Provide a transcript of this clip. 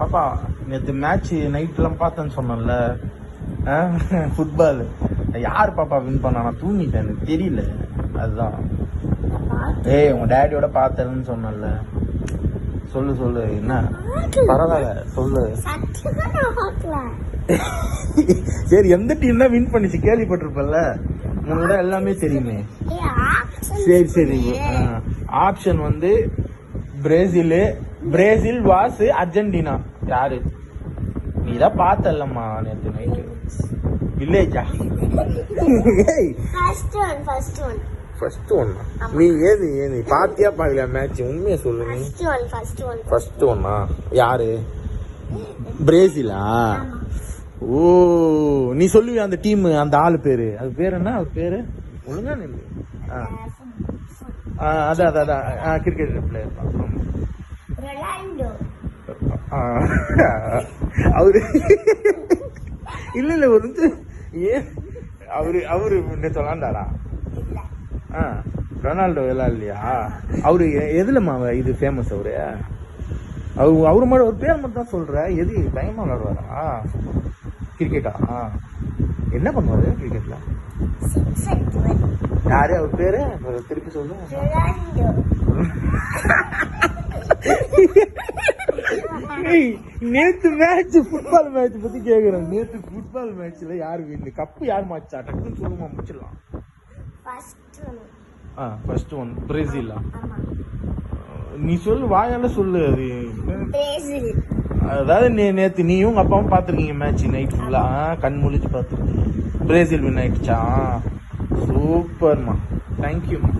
பாப்பா நேற்று மேட்ச் நைட்லாம் பார்த்தேன்னு சொன்னேன்ல ஃபுட்பால் யார் பாப்பா வின் பண்ணா? நான் தூங்கிட்டேன், எனக்கு தெரியல. அதுதான் ஏய் உங்க டேடியோட பார்த்தேன்னு சொன்னல. சொல்லு சொல்லு, என்ன பரவாயில்ல சொல்லு. சரி, எந்த டீம் தான் வின் பண்ணிச்சு கேள்விப்பட்டிருப்பல்ல, உன்னோட எல்லாமே தெரியுமே. சரி சரி, ஆப்ஷன் வந்து பிரேசில் வாஸ் அர்ஜென்டினா. யாரு? நீதான் பார்த்தல்லம்மா நேற்று நைட்டு. வில்லேஜா? First one. நீ ஏது பாத்தியா பாக்கலையா மேட்ச்? உண்மையா சொல்லு. நீ ஃபர்ஸ்ட் ஒன்னா? யாரு? பிரேசிலா? ஓ, நீ சொல்லுவியா அந்த டீம், அந்த ஆளு பேரு? அது பேரு என்ன? அவர் பேரு ஒழுங்கா நில்லு. அதான் கிரிக்கெட் பிளேயர் தான். அவரு இல்ல ஒரு ஏன் அவரு சொல்லாண்டாரா? ரொனால்டோ எல்லாம் இல்லையா? அவரு எதுலமா இது ஃபேமஸ்? அவரு மாதிரி ஒரு பேர் மட்டும் தான் சொல்ற. எது பயமா விளையாடுவாரா கிரிக்கெட்டா? என்ன பண்ணுவாரு கிரிக்கெட்ல? யாரு அவர் பேரு? திருப்பி சொல்லு. நேத்து மேட்ச், ஃபுட்பால் மேட்ச் பத்தி கேக்குறேன். நேத்து ஃபுட்பால் மேட்ச்ல யாரு வின்? கப்பு யார் மாச்சா? டக்குன்னு சொல்லுமா, முடிச்சிடலாம். ஃபர்ஸ்ட் ஒன் பிரேசிலா? நீ சொல்லு, வாயால சொல்லு. அது அதாவது நேத்து நீயும் உங்க அப்பாவும் பாத்துருக்கீங்க மேட்ச் நைட் ஃபுல்லா, கண் முழிச்சு பாத்துருக்கீங்க. பிரேசில் வின் ஆயிடுச்சா? சூப்பர்மா, தேங்க்யூமா.